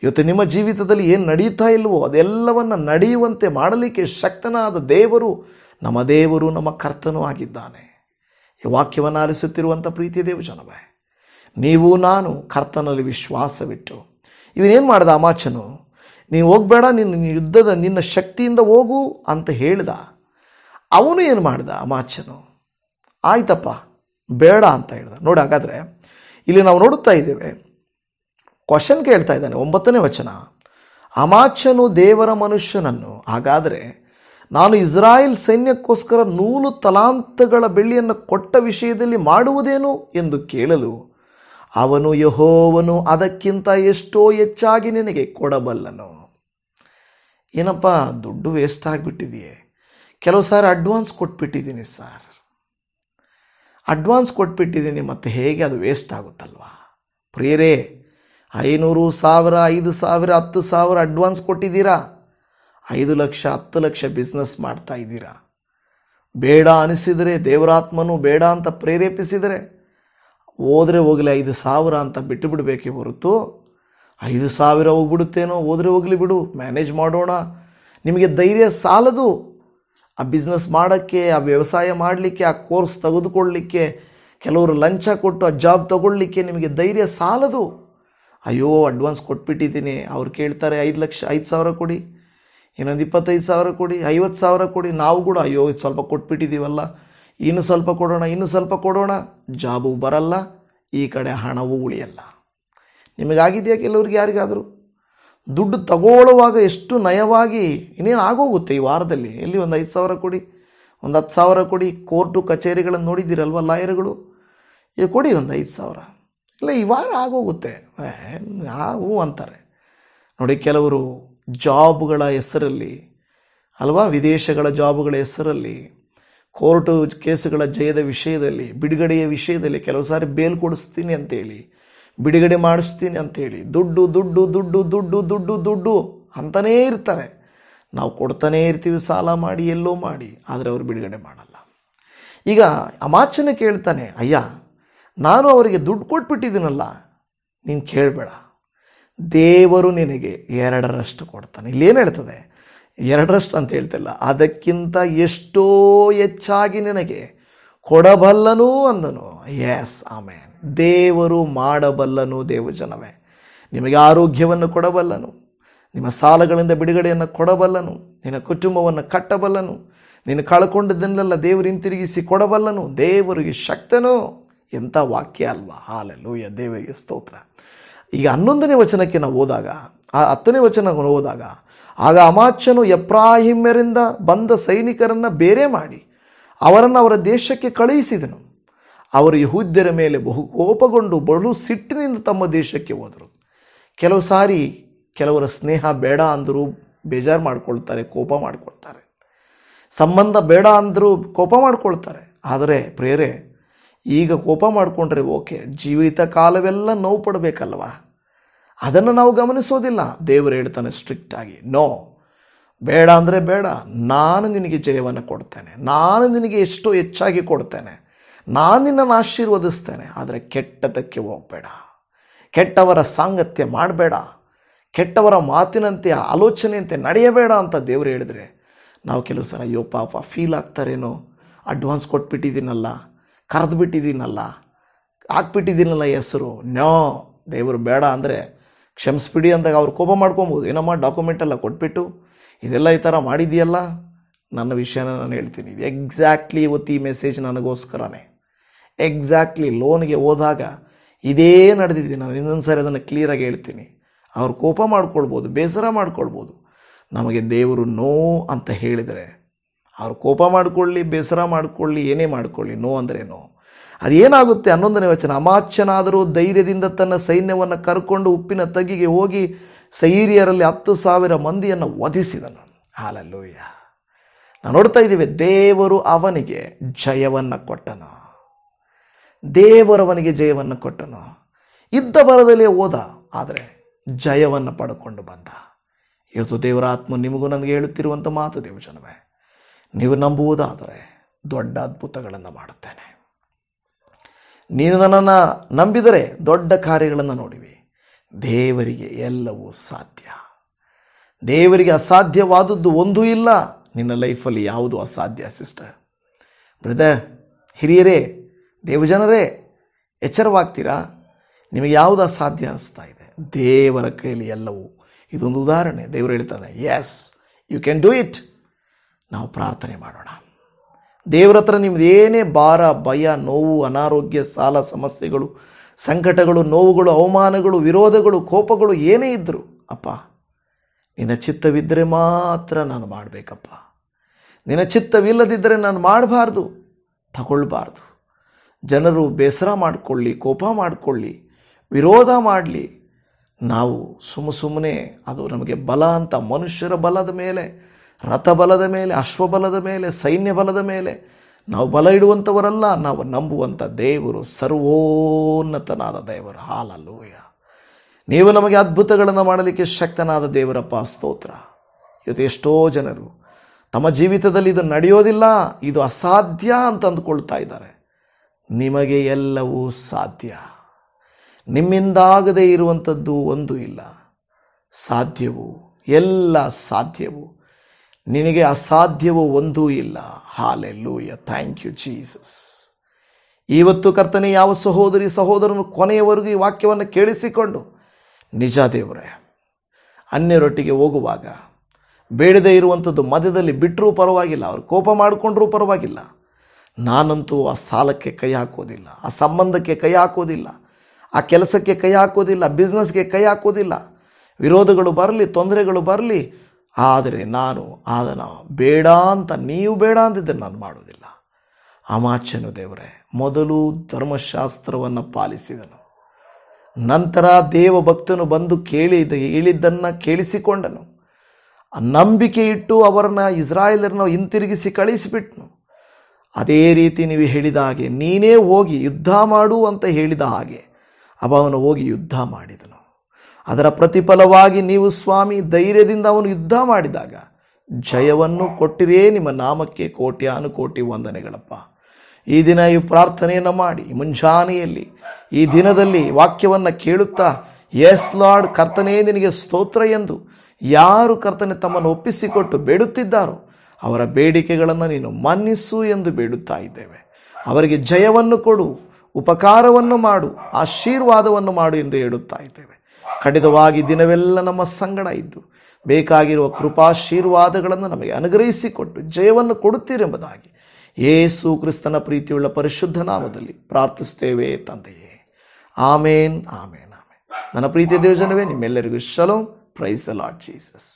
ಇವತ್ತು ನಿಮ್ಮ ಜೀವಿತದಲ್ಲಿ ಏನು ನಡೀತಾ ಇಲ್ವೋ ಅದೆಲ್ಲವನ್ನು ನಡೆಯುವಂತೆ ಮಾಡಲಿಕ್ಕೆ ಶಕ್ತನಾದ ದೇವರು ನಮ್ಮ ಕರ್ತನೂ ಆಗಿದ್ದಾನೆ. ಈ ವಾಕ್ಯವನ್ನು ಆಲಿಸುತ್ತಿರುವಂಥ ಪ್ರೀತಿಯ ದೇವಜನವೇ, ನೀವು ನಾನು ಕರ್ತನಲ್ಲಿ ವಿಶ್ವಾಸವಿಟ್ಟು ಇವನೇನು ಮಾಡ್ದ ಅಮಾಚನು? ನೀನು ಹೋಗಬೇಡ, ನಿನ್ನ ಶಕ್ತಿಯಿಂದ ಹೋಗು ಅಂತ ಹೇಳ್ದ. ಅವನು ಏನು ಮಾಡ್ದ ಅಮಾಚನು? ಆಯ್ತಪ್ಪ ಬೇಡ ಅಂತ ಹೇಳ್ದ. ನೋಡಿ, ಹಾಗಾದರೆ ಇಲ್ಲಿ ನಾವು ನೋಡುತ್ತಾ ಇದ್ದೇವೆ, ಕ್ವಶನ್ ಕೇಳ್ತಾ ಇದ್ದಾನೆ 9ನೇ ವಚನ. ಅಮಾಚನು ದೇವರ ಮನುಷ್ಯನನ್ನು, ಹಾಗಾದರೆ ನಾನು ಇಸ್ರಾಯೇಲ್ ಸೈನ್ಯಕ್ಕೋಸ್ಕರ 100 ತಲಾಂತಗಳ ಬೆಳ್ಳಿಯನ್ನು ಕೊಟ್ಟ ವಿಷಯದಲ್ಲಿ ಮಾಡುವುದೇನು ಎಂದು ಕೇಳಲು ಅವನು, ಯೆಹೋವನು ಅದಕ್ಕಿಂತ ಎಷ್ಟೋ ಹೆಚ್ಚಾಗಿ ನಿನಗೆ ಕೊಡಬಲ್ಲನು. ಏನಪ್ಪ, ದುಡ್ಡು ವೇಸ್ಟ್ ಆಗಿಬಿಟ್ಟಿದೆಯೇ? ಕೆಲವು ಸಾರಿ ಅಡ್ವಾನ್ಸ್ ಕೊಟ್ಬಿಟ್ಟಿದ್ದೀನಿ ಸರ್, ಅಡ್ವಾನ್ಸ್ ಕೊಟ್ಬಿಟ್ಟಿದ್ದೀನಿ, ಮತ್ತು ಹೇಗೆ ಅದು ವೇಸ್ಟ್ ಆಗುತ್ತಲ್ವಾ? ಪ್ರಿಯರೇ, 500, 1000, 5000, 10,000 ಅಡ್ವಾನ್ಸ್ ಕೊಟ್ಟಿದ್ದೀರಾ, 5 ಲಕ್ಷ 10 ಲಕ್ಷ ಬಿಸ್ನೆಸ್ ಮಾಡ್ತಾ ಇದ್ದೀರಾ. ಬೇಡ ಅನಿಸಿದರೆ, ದೇವರಾತ್ಮನು ಬೇಡ ಅಂತ ಪ್ರೇರೇಪಿಸಿದರೆ ಹೋದರೆ ಹೋಗಲಿ 5,000 ಅಂತ ಬಿಟ್ಟು ಬಿಡಬೇಕೇ ಹೊರತು 5,000 ಹೋಗ್ಬಿಡುತ್ತೇನೋ, ಹೋದರೆ ಹೋಗಲಿ ಬಿಡು, ಮ್ಯಾನೇಜ್ ಮಾಡೋಣ. ನಿಮಗೆ ಧೈರ್ಯ ಸಾಲದು ಆ ಬಿಸ್ನೆಸ್ ಮಾಡೋಕ್ಕೆ, ಆ ವ್ಯವಸಾಯ ಮಾಡಲಿಕ್ಕೆ, ಆ ಕೋರ್ಸ್ ತೆಗೆದುಕೊಳ್ಳಲಿಕ್ಕೆ, ಕೆಲವರು ಲಂಚ ಕೊಟ್ಟು ಆ ಜಾಬ್ ತಗೊಳ್ಳಿಕ್ಕೆ ನಿಮಗೆ ಧೈರ್ಯ ಸಾಲದು. ಅಯ್ಯೋ ಅಡ್ವಾನ್ಸ್ ಕೊಟ್ಬಿಟ್ಟಿದ್ದೀನಿ, ಅವ್ರು ಕೇಳ್ತಾರೆ 5,000 ಕೊಡಿ, ಇನ್ನೊಂದು 25,000 ಕೊಡಿ, 50,000 ಕೊಡಿ. ನಾವು ಕೂಡ ಅಯ್ಯೋ ಸ್ವಲ್ಪ ಕೊಟ್ಬಿಟ್ಟಿದ್ದೀವಲ್ಲ, ಇನ್ನು ಸ್ವಲ್ಪ ಕೊಡೋಣ. ಜಾಬು ಬರಲ್ಲ, ಈ ಕಡೆ ಹಣವೂ ಉಳಿಯಲ್ಲ. ನಿಮಗಾಗಿದೆಯಾ? ಕೆಲವ್ರಿಗೆ ಯಾರಿಗಾದರೂ ದುಡ್ಡು ತಗೊಳ್ಳುವಾಗ ಎಷ್ಟು ನಯವಾಗಿ ಇನ್ನೇನು ಆಗೋಗುತ್ತೆ ಈ ವಾರದಲ್ಲಿ, ಎಲ್ಲಿ ಒಂದು 5,000 ಕೊಡಿ, ಒಂದು 10,000 ಕೊಡಿ. ಕೋರ್ಟು ಕಚೇರಿಗಳನ್ನು ನೋಡಿದ್ದೀರಲ್ವ ಲಾಯರ್ಗಳು, ಇದು ಕೊಡಿ ಒಂದು 5,000, ಇಲ್ಲ ಈ ವಾರ ಆಗೋಗುತ್ತೆ ಹೂ ಅಂತಾರೆ. ನೋಡಿ, ಕೆಲವರು ಜಾಬ್ಗಳ ಹೆಸರಲ್ಲಿ ಅಲ್ವಾ, ವಿದೇಶಗಳ ಜಾಬ್ಗಳ ಹೆಸರಲ್ಲಿ, ಕೋರ್ಟು ಕೇಸುಗಳ ಜಯದ ವಿಷಯದಲ್ಲಿ, ಬಿಡುಗಡೆಯ ವಿಷಯದಲ್ಲಿ ಕೆಲವು ಸಾರಿ ಬೇಲ್ ಕೊಡಿಸ್ತೀನಿ ಅಂತೇಳಿ, ಬಿಡುಗಡೆ ಮಾಡಿಸ್ತೀನಿ ಅಂತೇಳಿ ದುಡ್ಡು ದುಡ್ಡು ದುಡ್ಡು ದುಡ್ಡು ದುಡ್ಡು ದುಡ್ಡು ಅಂತಲೇ ಇರ್ತಾರೆ. ನಾವು ಕೊಡ್ತಾನೇ ಇರ್ತೀವಿ, ಸಾಲ ಮಾಡಿ ಎಲ್ಲೋ ಮಾಡಿ, ಆದರೆ ಅವರು ಬಿಡುಗಡೆ ಮಾಡಲ್ಲ. ಈಗ ಅಮಾಚನ ಕೇಳ್ತಾನೆ, ಅಯ್ಯ ನಾನು ಅವರಿಗೆ ದುಡ್ಡು ಕೊಟ್ಬಿಟ್ಟಿದ್ದೀನಲ್ಲ, ನೀನು ಕೇಳಬೇಡ, ದೇವರು ನಿನಗೆ 2ರಷ್ಟು ಕೊಡ್ತಾನೆ. ಇಲ್ಲೇನು ಹೇಳ್ತದೆ? 2ರಷ್ಟು ಅಂತ ಹೇಳ್ತಿಲ್ಲ, ಅದಕ್ಕಿಂತ ಎಷ್ಟೋ ಹೆಚ್ಚಾಗಿ ನಿನಗೆ ಕೊಡಬಲ್ಲನು ಅಂದನು. ಎಸ್, ಆಮೇನ್. ದೇವರು ಮಾಡಬಲ್ಲನು. ದೇವಜನವೇ, ನಿಮಗೆ ಆರೋಗ್ಯವನ್ನು ಕೊಡಬಲ್ಲನು, ನಿಮ್ಮ ಸಾಲಗಳಿಂದ ಬಿಡುಗಡೆಯನ್ನು ಕೊಡಬಲ್ಲನು, ನಿನ್ನ ಕುಟುಂಬವನ್ನು ಕಟ್ಟಬಲ್ಲನು, ನೀನು ಕಳ್ಕೊಂಡಿದ್ದನ್ನೆಲ್ಲ ದೇವರು ಹಿಂತಿರುಗಿಸಿ ಕೊಡಬಲ್ಲನು. ದೇವರಿಗೆ ಶಕ್ತನು. ಎಂಥ ವಾಕ್ಯ ಅಲ್ವಾ? ಹಾಲೆಲೂಯ, ದೇವರಿಗೆ ಸ್ತೋತ್ರ. ಈಗ 11ನೇ ವಚನಕ್ಕೆ ನಾವು ಹೋದಾಗ, ಆ 10ನೇ ವಚನ ಓದಾಗ, ಆಗ ಅಮಾಚನು ಎಫ್ರಾಹಿಮ್ಯರಿಂದ ಬಂದ ಸೈನಿಕರನ್ನು ಬೇರೆ ಮಾಡಿ ಅವರನ್ನು ಅವರ ದೇಶಕ್ಕೆ ಕಳುಹಿಸಿದನು. ಅವರು ಯೆಹೂದ್ಯರ ಮೇಲೆ ಬಹು ಕೋಪಗೊಂಡು ಬಲು ಸಿಟ್ಟಿನಿಂದ ತಮ್ಮ ದೇಶಕ್ಕೆ ಹೋದರು. ಕೆಲವು ಸಾರಿ ಕೆಲವರ ಸ್ನೇಹ ಬೇಡ ಅಂದರೂ ಬೇಜಾರು ಮಾಡ್ಕೊಳ್ತಾರೆ, ಕೋಪ ಮಾಡ್ಕೊಳ್ತಾರೆ. ಸಂಬಂಧ ಬೇಡ ಅಂದರೂ ಕೋಪ ಮಾಡ್ಕೊಳ್ತಾರೆ. ಆದರೆ ಪ್ರಿಯರೇ, ಈಗ ಕೋಪ ಮಾಡಿಕೊಂಡ್ರೆ ಓಕೆ, ಜೀವಿತ ಕಾಲವೆಲ್ಲ ನೋವು ಪಡಬೇಕಲ್ವ? ಅದನ್ನು ನಾವು ಗಮನಿಸೋದಿಲ್ಲ. ದೇವರು ಹೇಳ್ತಾನೆ ಸ್ಟ್ರಿಕ್ಟಾಗಿ, ನೋ, ಬೇಡ ಅಂದರೆ ಬೇಡ, ನಾನು ನಿನಗೆ ಜಯವನ್ನು ಕೊಡ್ತೇನೆ, ನಾನು ನಿನಗೆ ಎಷ್ಟೋ ಹೆಚ್ಚಾಗಿ ಕೊಡ್ತೇನೆ, ನಾನು ನಿನ್ನನ್ನು ಆಶೀರ್ವದಿಸ್ತೇನೆ. ಆದರೆ ಕೆಟ್ಟದಕ್ಕೆ ಹೋಗಬೇಡ, ಕೆಟ್ಟವರ ಸಾಂಗತ್ಯ ಮಾಡಬೇಡ, ಕೆಟ್ಟವರ ಮಾತಿನಂತೆ ಆಲೋಚನೆಯಂತೆ ನಡೆಯಬೇಡ ಅಂತ ದೇವರು ಹೇಳಿದ್ರೆ ನಾವು ಕೆಲವು ಸಲ ಅಯ್ಯೋ ಪಾಪ ಫೀಲ್ ಆಗ್ತಾರೇನೋ, ಅಡ್ವಾನ್ಸ್ ಕೊಟ್ಬಿಟ್ಟಿದ್ದೀನಲ್ಲ, ಕರೆದು ಬಿಟ್ಟಿದ್ದೀನಲ್ಲ, ಹಾಕ್ಬಿಟ್ಟಿದ್ದೀನಲ್ಲ ಹೆಸರು. ನೋ, ದೇವರು ಬೇಡ ಅಂದರೆ ಕ್ಷಮಿಸ್ಬಿಡಿ ಅಂದಾಗ ಅವ್ರು ಕೋಪ ಮಾಡ್ಕೊಬೋದು. ಏನಮ್ಮ ಡಾಕ್ಯುಮೆಂಟ್ ಎಲ್ಲ ಕೊಟ್ಬಿಟ್ಟು ಇದೆಲ್ಲ ಈ ಥರ ಮಾಡಿದೆಯಲ್ಲ. ನನ್ನ ವಿಷಯನ ನಾನು ಹೇಳ್ತೀನಿ, ಎಕ್ಸಾಕ್ಟ್ಲಿ ಇವತ್ತು ಈ ಮೆಸೇಜ್ ನನಗೋಸ್ಕರನೇ. ಎಕ್ಸಾಕ್ಟ್ಲಿ ಲೋನ್ಗೆ ಹೋದಾಗ ಇದೇ ನಡೆದಿದ್ದೀನಿ. ನಾನು ಇನ್ನೊಂದು ಸಾರಿ ಅದನ್ನು ಕ್ಲಿಯರಾಗಿ ಹೇಳ್ತೀನಿ. ಅವ್ರು ಕೋಪ ಮಾಡ್ಕೊಳ್ಬೋದು, ಬೇಸರ ಮಾಡ್ಕೊಳ್ಬೋದು. ನಮಗೆ ದೇವರು ನೋ ಅಂತ ಹೇಳಿದರೆ ಅವ್ರು ಕೋಪ ಮಾಡಿಕೊಳ್ಳಿ, ಬೇಸರ ಮಾಡಿಕೊಳ್ಳಿ, ಏನೇ ಮಾಡಿಕೊಳ್ಳಿ, ನೋ ಅಂದರೆ ನೋ. ಅದೇನಾಗುತ್ತೆ? 11ನೇ ವಚನ, ಅಮಾಚ್ಯನಾದರೂ ಧೈರ್ಯದಿಂದ ತನ್ನ ಸೈನ್ಯವನ್ನು ಕರ್ಕೊಂಡು ಉಪ್ಪಿನ ತಗ್ಗಿಗೆ ಹೋಗಿ ಸೈರಿಯರಲ್ಲಿ 10,000 ಮಂದಿಯನ್ನು ವಧಿಸಿದನು. ಹಾಲೆಲೂಯ. ನಾವು ನೋಡ್ತಾ ಇದ್ದೀವಿ, ದೇವರು ಅವನಿಗೆ ಜಯವನ್ನು ಕೊಟ್ಟನು. ದೇವರವನಿಗೆ ಜಯವನ್ನು ಕೊಟ್ಟನು. ಇದ್ದ ಬರದಲ್ಲೇ ಹೋದ, ಆದರೆ ಜಯವನ್ನು ಪಡ್ಕೊಂಡು ಬಂದ. ಇವತ್ತು ದೇವರ ಆತ್ಮ ನಿಮಗೂ ನನಗೆ ಹೇಳುತ್ತಿರುವಂಥ ಮಾತು, ದೇವಜನವೇ, ನೀವು ನಂಬುವುದಾದರೆ ದೊಡ್ಡ ಅದ್ಭುತಗಳನ್ನು ಮಾಡುತ್ತೇನೆ. ನೀನು ನನ್ನನ್ನು ನಂಬಿದರೆ ದೊಡ್ಡ ಕಾರ್ಯಗಳನ್ನು ನೋಡಿವಿ. ದೇವರಿಗೆ ಎಲ್ಲವೂ ಸಾಧ್ಯ. ದೇವರಿಗೆ ಅಸಾಧ್ಯವಾದದ್ದು ಒಂದೂ ಇಲ್ಲ. ನಿನ್ನ ಲೈಫಲ್ಲಿ ಯಾವುದು ಅಸಾಧ್ಯ ಸಿಸ್ಟರ್, ಬ್ರದರ್, ಹಿರಿಯರೇ, ದೇವಜನರೇ, ಎಚ್ಚರವಾಗ್ತೀರಾ? ನಿಮಗೆ ಯಾವುದು ಅಸಾಧ್ಯ ಅನಿಸ್ತಾ ಇದೆ? ದೇವರ ಕೈಯಲ್ಲಿ ಎಲ್ಲವೂ. ಇದೊಂದು ಉದಾಹರಣೆ. ದೇವರು ಹೇಳ್ತಾನೆ, yes you can do it. ನಾವು ಪ್ರಾರ್ಥನೆ ಮಾಡೋಣ. ದೇವರ ಹತ್ರ ನಿಮ್ದು ಏನೇ ಭಾರ, ಭಯ, ನೋವು, ಅನಾರೋಗ್ಯ, ಸಾಲ, ಸಮಸ್ಯೆಗಳು, ಸಂಕಟಗಳು, ನೋವುಗಳು, ಅವಮಾನಗಳು, ವಿರೋಧಗಳು, ಕೋಪಗಳು ಏನೇ ಇದ್ದರೂ, ಅಪ್ಪ ನಿನ್ನ ಚಿತ್ತವಿದ್ದರೆ ಮಾತ್ರ ನಾನು ಮಾಡಬೇಕಪ್ಪ. ನಿನ್ನ ಚಿತ್ತವಿಲ್ಲದಿದ್ದರೆ ನಾನು ಮಾಡಬಾರ್ದು, ತಗೊಳ್ಬಾರ್ದು. ಜನರು ಬೇಸರ ಮಾಡಿಕೊಳ್ಳಿ, ಕೋಪ ಮಾಡಿಕೊಳ್ಳಿ, ವಿರೋಧ ಮಾಡಲಿ, ನಾವು ಸುಮ್ಮನೆ ಅದು ನಮಗೆ ಬಲ ಅಂತ ಮನುಷ್ಯರ ಬಲದ ಮೇಲೆ, ರಥಬಲದ ಮೇಲೆ, ಅಶ್ವಬಲದ ಮೇಲೆ, ಸೈನ್ಯ ಬಲದ ಮೇಲೆ ನಾವು ಬಲ ಇಡುವಂಥವರಲ್ಲ. ನಾವು ನಂಬುವಂಥ ದೇವರು ಸರ್ವೋನ್ನತನಾದ ದೇವರು. ಹಾಲೆಲೂಯ. ನೀವು ನಮಗೆ ಅದ್ಭುತಗಳನ್ನು ಮಾಡಲಿಕ್ಕೆ ಶಕ್ತನಾದ ದೇವರಪ್ಪ, ಸ್ತೋತ್ರ. ಇವತ್ತು ಎಷ್ಟೋ ಜನರು ತಮ್ಮ ಜೀವಿತದಲ್ಲಿ ಇದು ನಡೆಯೋದಿಲ್ಲ, ಇದು ಅಸಾಧ್ಯ ಅಂತ ಅಂದ್ಕೊಳ್ತಾ ಇದ್ದಾರೆ. ನಿಮಗೆ ಎಲ್ಲವೂ ಸಾಧ್ಯ. ನಿಮ್ಮಿಂದಾಗದೇ ಇರುವಂಥದ್ದು ಒಂದೂ ಇಲ್ಲ. ಸಾಧ್ಯವು, ಎಲ್ಲ ಸಾಧ್ಯವು. ನಿನಗೆ ಅಸಾಧ್ಯವೂ ಒಂದೂ ಇಲ್ಲ. ಹಾಲೆಲೂಯ. Thank you Jesus. ಇವತ್ತು ಕರ್ತನೆ, ಯಾವ ಸಹೋದರಿ ಸಹೋದರನು ಕೊನೆಯವರೆಗೂ ಈ ವಾಕ್ಯವನ್ನು ಕೇಳಿಸಿಕೊಂಡು, ನಿಜ ದೇವರೇ, ಅನ್ಯರೊಟ್ಟಿಗೆ ಹೋಗುವಾಗ ಬೇಡದೇ ಇರುವಂಥದ್ದು ಮಧ್ಯದಲ್ಲಿ ಬಿಟ್ಟರೂ ಪರವಾಗಿಲ್ಲ, ಅವ್ರು ಕೋಪ ಮಾಡಿಕೊಂಡ್ರೂ ಪರವಾಗಿಲ್ಲ, ನಾನಂತೂ ಆ ಸಾಲಕ್ಕೆ ಕೈ ಹಾಕೋದಿಲ್ಲ, ಆ ಸಂಬಂಧಕ್ಕೆ ಕೈ ಹಾಕೋದಿಲ್ಲ, ಆ ಕೆಲಸಕ್ಕೆ ಕೈ ಹಾಕೋದಿಲ್ಲ, ಬಿಸ್ನೆಸ್ಗೆ ಕೈ ಹಾಕೋದಿಲ್ಲ. ವಿರೋಧಗಳು ಬರಲಿ, ತೊಂದರೆಗಳು ಬರಲಿ, ಆದರೆ ನಾನು ಅದನ್ನು ಬೇಡ ಅಂತ, ನೀವು ಬೇಡ ಅಂತಿದ್ದರೆ ನಾನು ಮಾಡೋದಿಲ್ಲ. ಅಮಾಚ್ಯನು ದೇವರೇ ಮೊದಲು ಧರ್ಮಶಾಸ್ತ್ರವನ್ನು ಪಾಲಿಸಿದನು, ನಂತರ ದೇವಭಕ್ತನು ಬಂದು ಹೇಳಿದ್ದನ್ನು ಕೇಳಿಸಿಕೊಂಡನು. ನಂಬಿಕೆ ಇಟ್ಟು ಅವರನ್ನು, ಇಸ್ರಾಯೇಲರನ್ನು ಹಿಂತಿರುಗಿಸಿ ಕಳಿಸಿಬಿಟ್ನು. ಅದೇ ರೀತಿ ನೀವು ಹೇಳಿದ ಹಾಗೆ, ನೀನೇ ಹೋಗಿ ಯುದ್ಧ ಮಾಡು ಅಂತ ಹೇಳಿದ ಹಾಗೆ ಅವನು ಹೋಗಿ ಯುದ್ಧ ಮಾಡಿದನು. ಅದರ ಪ್ರತಿಫಲವಾಗಿ ನೀವು ಸ್ವಾಮಿ ಧೈರ್ಯದಿಂದ ಅವನು ಯುದ್ಧ ಮಾಡಿದಾಗ ಜಯವನ್ನು ಕೊಟ್ಟಿರೇ. ನಿಮ್ಮ ನಾಮಕ್ಕೆ ಕೋಟ್ಯಾನುಕೋಟಿ ವಂದನೆಗಳಪ್ಪ. ಈ ದಿನ ಈ ಪ್ರಾರ್ಥನೆಯನ್ನು ಮಾಡಿ ಮುಂಜಾನೆಯಲ್ಲಿ ಈ ದಿನದಲ್ಲಿ ವಾಕ್ಯವನ್ನು ಕೇಳುತ್ತಾ, ಎಸ್ ಲಾರ್ಡ್, ಕರ್ತನೇ ನಿನಗೆ ಸ್ತೋತ್ರ ಎಂದು ಯಾರು ಕರ್ತನೆ ತಮ್ಮನ್ನು ಒಪ್ಪಿಸಿಕೊಟ್ಟು ಬೇಡುತ್ತಿದ್ದಾರೋ ಅವರ ಬೇಡಿಕೆಗಳನ್ನು ನೀನು ಮನ್ನಿಸು ಎಂದು ಬೇಡುತ್ತಾ ಇದ್ದೇವೆ. ಅವರಿಗೆ ಜಯವನ್ನು ಕೊಡು, ಉಪಕಾರವನ್ನು ಮಾಡು, ಆಶೀರ್ವಾದವನ್ನು ಮಾಡು ಎಂದು ಹೇಳುತ್ತಾ ಇದ್ದೇವೆ. ಕಡಿದವಾಗಿ ದಿನವೆಲ್ಲ ನಮ್ಮ ಸಂಗಡ ಇದ್ದು ಬೇಕಾಗಿರುವ ಕೃಪಾಶೀರ್ವಾದಗಳನ್ನು ನಮಗೆ ಅನುಗ್ರಹಿಸಿಕೊಟ್ಟು ಜಯವನ್ನು ಕೊಡುತ್ತೀರೆಂಬುದಾಗಿ ಯೇಸು ಕ್ರಿಸ್ತನ ಪ್ರೀತಿಯುಳ್ಳ ಪರಿಶುದ್ಧ ನಾಮದಲ್ಲಿ ಪ್ರಾರ್ಥಿಸ್ತೇವೆ ತಂದೆಯೇ. ಆಮೇನ್, ಆಮೇನ್, ಆಮೇನ್. ನನ್ನ ಪ್ರೀತಿಯ ದೇವಜನವೇ, ನಿಮ್ಮೆಲ್ಲರಿಗೂ shalom. Praise the lord Jesus.